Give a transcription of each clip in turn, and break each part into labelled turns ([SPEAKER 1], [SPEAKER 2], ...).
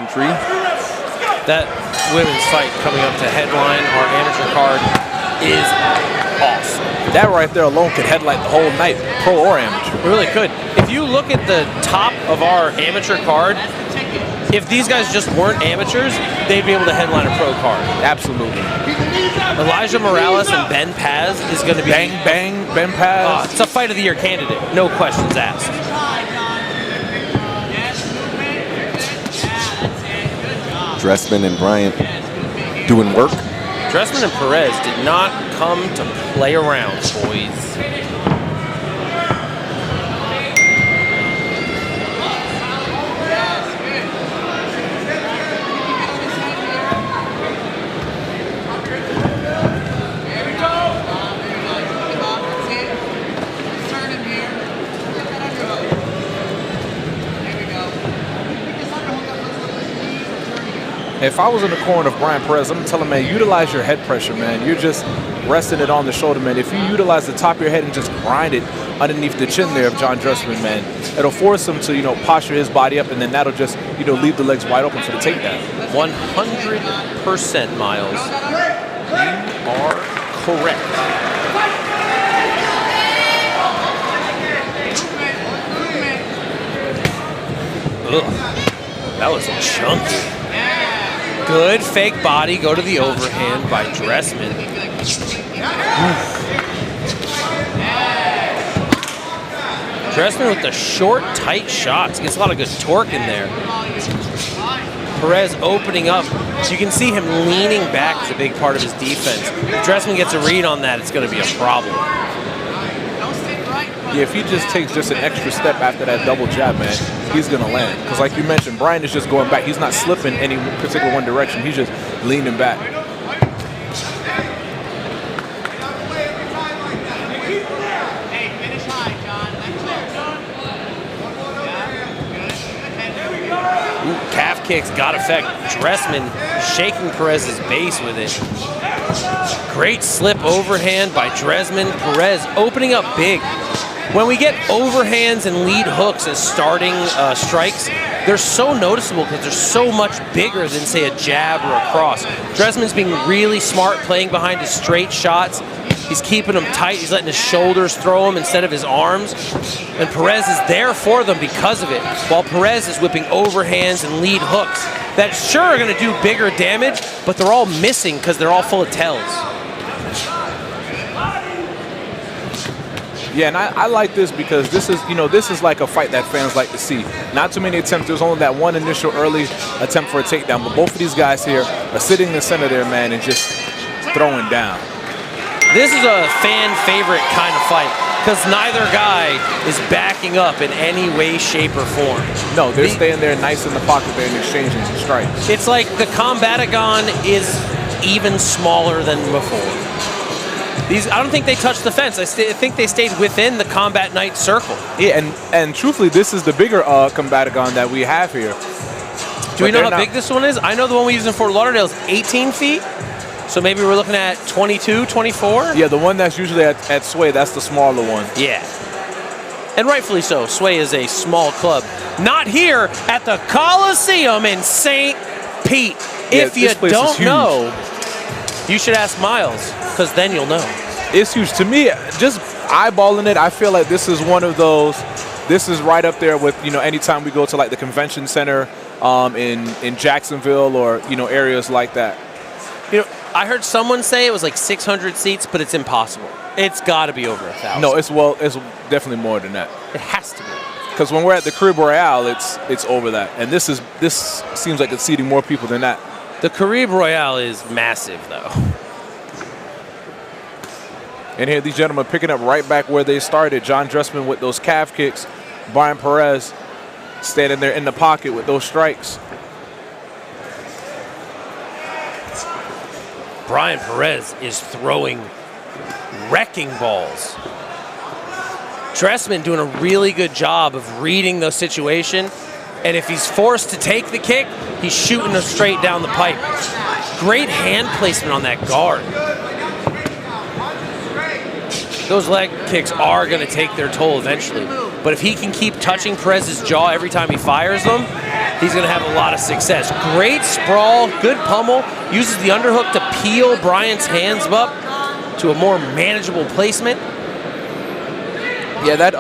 [SPEAKER 1] entry.
[SPEAKER 2] That women's fight coming up to headline our amateur card is awesome.
[SPEAKER 1] That right there alone could headlight the whole night, pro or amateur.
[SPEAKER 2] It really could. If you look at the top of our amateur card, if these guys just weren't amateurs, they'd be able to headline a pro card.
[SPEAKER 1] Absolutely.
[SPEAKER 2] Elijah Morales and Ben Paz is going to be...
[SPEAKER 1] Bang, bang, Ben Paz.
[SPEAKER 2] It's a fight of the year candidate. No questions asked.
[SPEAKER 3] Dressman and Brayant doing work.
[SPEAKER 2] Dressman and Perez did not come to play around, boys.
[SPEAKER 1] If I was in the corner of Brayant Perez, I'm going to tell him, man, utilize your head pressure, man. You're just resting it on the shoulder, man. If you utilize the top of your head and just grind it underneath the chin there of John Dressman, man, it'll force him to, posture his body up, and then that'll just, leave the legs wide open for the takedown.
[SPEAKER 2] 100%, Miles. You are correct. Ugh, that was chunky. Good fake body, go to the overhand by Dressman. Dressman with the short, tight shots. Gets a lot of good torque in there. Perez opening up. So you can see him leaning back is a big part of his defense. If Dressman gets a read on that, it's going to be a problem.
[SPEAKER 1] Yeah, if he just takes just an extra step after that double jab, man, he's going to land. Because like you mentioned, Brayant is just going back. He's not slipping any particular one direction. He's just leaning back.
[SPEAKER 2] Ooh, calf kicks got effect. Dressman shaking Perez's base with it. Great slip overhand by Dressman. Perez opening up big. When we get overhands and lead hooks as starting strikes, they're so noticeable because they're so much bigger than, say, a jab or a cross. Dressman's being really smart playing behind his straight shots. He's keeping them tight. He's letting his shoulders throw them instead of his arms. And Perez is there for them because of it, while Perez is whipping overhands and lead hooks that sure are going to do bigger damage, but they're all missing because they're all full of tells.
[SPEAKER 1] Yeah, and I like this because this is like a fight that fans like to see. Not too many attempts. There's only that one initial early attempt for a takedown, but both of these guys here are sitting in the center there, man, and just throwing down.
[SPEAKER 2] This is a fan favorite kind of fight because neither guy is backing up in any way, shape, or form.
[SPEAKER 1] No, they're staying there nice in the pocket there and exchanging strikes.
[SPEAKER 2] It's like the Combatagon is even smaller than before. I don't think they touched the fence. I think they stayed within the Combat Night circle.
[SPEAKER 1] Yeah, and truthfully, this is the bigger Combatagon that we have here.
[SPEAKER 2] Do we know how big this one is? I know the one we use in Fort Lauderdale is 18 feet. So maybe we're looking at 22, 24?
[SPEAKER 1] Yeah, the one that's usually at Sway, that's the smaller one.
[SPEAKER 2] Yeah. And rightfully so. Sway is a small club. Not here at the Coliseum in St. Pete.
[SPEAKER 1] Yeah,
[SPEAKER 2] if you don't know, you should ask Miles, because then you'll know.
[SPEAKER 1] It's huge. To me, just eyeballing it, I feel like this is one of those, this is right up there with, anytime we go to like the convention center in Jacksonville or, areas like that.
[SPEAKER 2] I heard someone say it was like 600 seats, but it's impossible. It's got to be over 1,000.
[SPEAKER 1] No, it's definitely more than that.
[SPEAKER 2] It has to be.
[SPEAKER 1] Because when we're at the Crib Royale, it's over that, and this seems like it's seating more people than that.
[SPEAKER 2] The Caribe Royale is massive, though.
[SPEAKER 1] And here, these gentlemen picking up right back where they started. John Dressman with those calf kicks. Brayant Perez standing there in the pocket with those strikes.
[SPEAKER 2] Brayant Perez is throwing wrecking balls. Dressman doing a really good job of reading the situation. And if he's forced to take the kick, he's shooting him straight down the pipe. Great hand placement on that guard. Those leg kicks are going to take their toll eventually. But if he can keep touching Perez's jaw every time he fires them, he's going to have a lot of success. Great sprawl, good pummel, uses the underhook to peel Bryant's hands up to a more manageable placement.
[SPEAKER 1] Yeah, that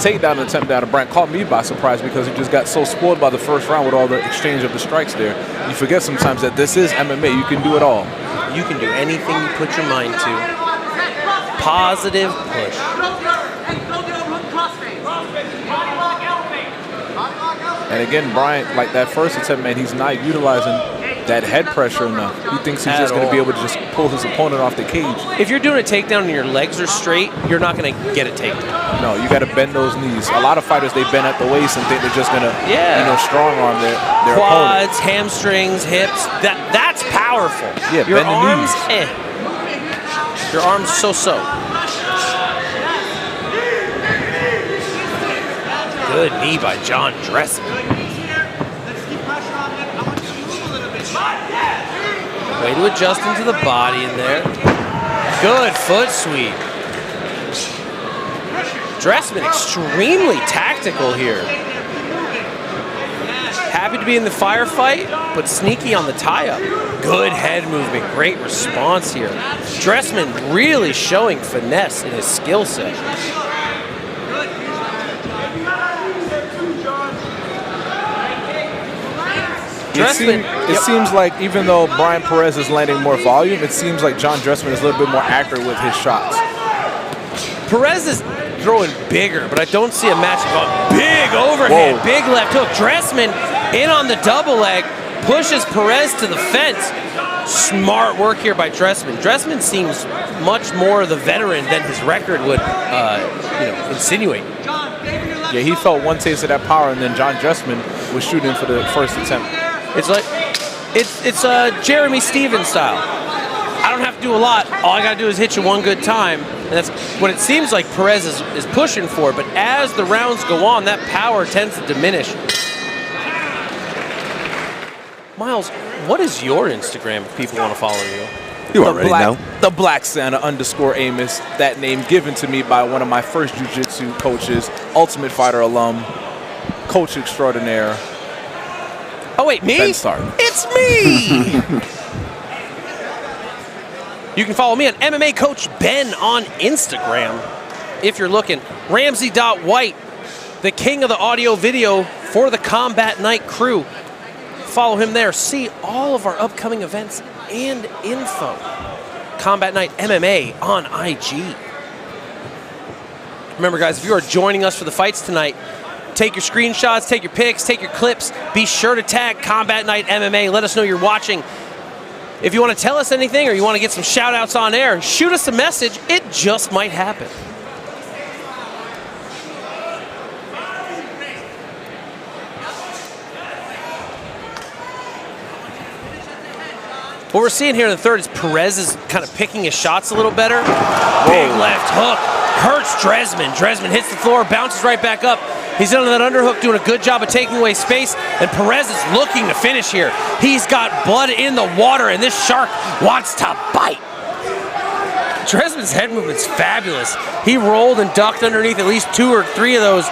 [SPEAKER 1] takedown attempt down to Brayant caught me by surprise because he just got so spoiled by the first round with all the exchange of the strikes there. You forget sometimes that this is MMA. You can do it all.
[SPEAKER 2] You can do anything you put your mind to. Positive push.
[SPEAKER 1] And again, Brayant, like that first attempt, man, he's not utilizing that head pressure enough. He thinks he's just going to be able to just pull his opponent off the cage.
[SPEAKER 2] If you're doing a takedown and your legs are straight, you're not going to get a takedown.
[SPEAKER 1] No, you got to bend those knees. A lot of fighters, they bend at the waist and think they're just going to, strong arm their
[SPEAKER 2] quads,
[SPEAKER 1] opponent.
[SPEAKER 2] hamstrings, hips. That's powerful.
[SPEAKER 1] Yeah,
[SPEAKER 2] your
[SPEAKER 1] bend the
[SPEAKER 2] arms,
[SPEAKER 1] knees.
[SPEAKER 2] Your arms, so. Good knee by John Dressman. Way to adjust into the body in there. Good foot sweep. Dressman extremely tactical here. Happy to be in the firefight, but sneaky on the tie-up. Good head movement, great response here. Dressman really showing finesse in his skill set.
[SPEAKER 1] It seems like even though Brayant Perez is landing more volume, it seems like John Dressman is a little bit more accurate with his shots.
[SPEAKER 2] Perez is throwing bigger, but I don't see a match of big overhand, big left hook. Dressman in on the double leg, pushes Perez to the fence. Smart work here by Dressman. Dressman seems much more the veteran than his record would insinuate.
[SPEAKER 1] Yeah, he felt one taste of that power, and then John Dressman was shooting for the first attempt.
[SPEAKER 2] It's like, it's Jeremy Stevens style. I don't have to do a lot. All I got to do is hit you one good time. And that's what it seems like Perez is pushing for. But as the rounds go on, that power tends to diminish. Miles, what is your Instagram if people want to follow you?
[SPEAKER 3] You already know.
[SPEAKER 1] The Black Santa _Amos. That name given to me by one of my first jiu-jitsu coaches, Ultimate Fighter alum, coach extraordinaire.
[SPEAKER 2] Oh wait, me?
[SPEAKER 1] Ben Stark.
[SPEAKER 2] It's me! You can follow me on MMA Coach Ben on Instagram. If you're looking, Ramsey.White, the king of the audio video for the Combat Night crew. Follow him there. See all of our upcoming events and info. Combat Night MMA on IG. Remember, guys, if you are joining us for the fights tonight, take your screenshots, take your pics, take your clips. Be sure to tag Combat Night MMA. Let us know you're watching. If you want to tell us anything or you want to get some shout outs on air, shoot us a message. It just might happen. What we're seeing here in the third is Perez is kind of picking his shots a little better. Big left hook. Hurts Dressman. Dressman hits the floor, bounces right back up. He's under that underhook, doing a good job of taking away space, and Perez is looking to finish here. He's got blood in the water, and this shark wants to bite. Dressman's head movement's fabulous. He rolled and ducked underneath at least 2 or 3 of those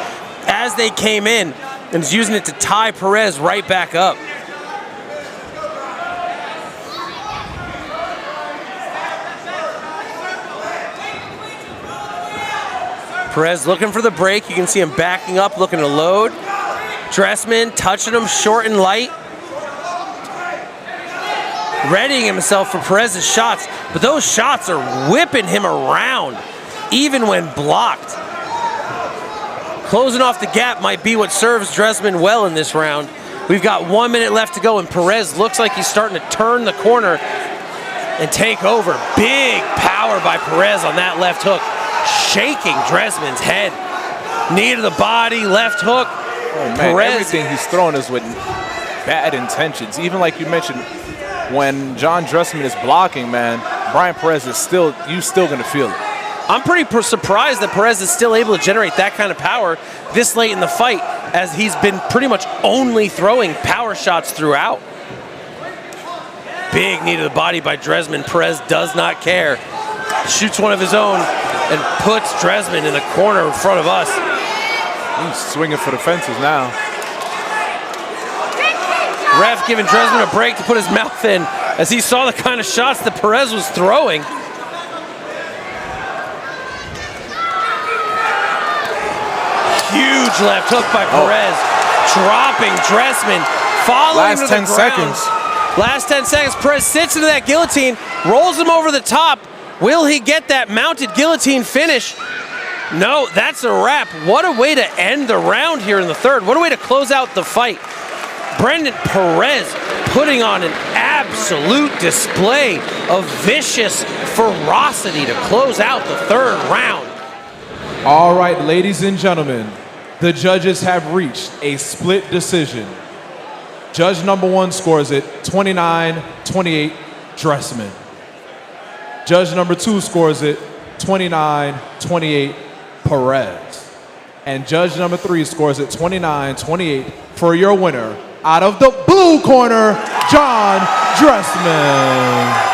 [SPEAKER 2] as they came in, and is using it to tie Perez right back up. Perez looking for the break. You can see him backing up, looking to load. Dressman touching him short and light. Readying himself for Perez's shots, but those shots are whipping him around, even when blocked. Closing off the gap might be what serves Dressman well in this round. We've got 1 minute left to go, and Perez looks like he's starting to turn the corner and take over. Big power by Perez on that left hook. Shaking Dressman's head. Knee to the body, left hook.
[SPEAKER 1] Oh man,
[SPEAKER 2] Perez.
[SPEAKER 1] Everything he's throwing is with bad intentions. Even like you mentioned, when John Dressman is blocking, man, Brayant Perez is still gonna feel it.
[SPEAKER 2] I'm pretty surprised that Perez is still able to generate that kind of power this late in the fight, as he's been pretty much only throwing power shots throughout. Big knee to the body by Dressman. Perez does not care. Shoots one of his own and puts Dressman in the corner in front of us.
[SPEAKER 1] He's swinging for the fences now.
[SPEAKER 2] Ref giving Dressman a break to put his mouth in as he saw the kind of shots that Perez was throwing. Huge left hook by Perez. Dropping Dressman. Following to the ground.
[SPEAKER 1] Seconds.
[SPEAKER 2] Last 10 seconds. Perez sits into that guillotine. Rolls him over the top. Will he get that mounted guillotine finish? No, that's a wrap. What a way to end the round here in the third. What a way to close out the fight. Brayant Perez putting on an absolute display of vicious ferocity to close out the third round.
[SPEAKER 4] All right, ladies and gentlemen, the judges have reached a split decision. Judge number 1 scores it 29-28 Dressman. Judge number 2 scores it 29-28 Perez. And judge number 3 scores it 29-28 for your winner, out of the blue corner, John Dressman.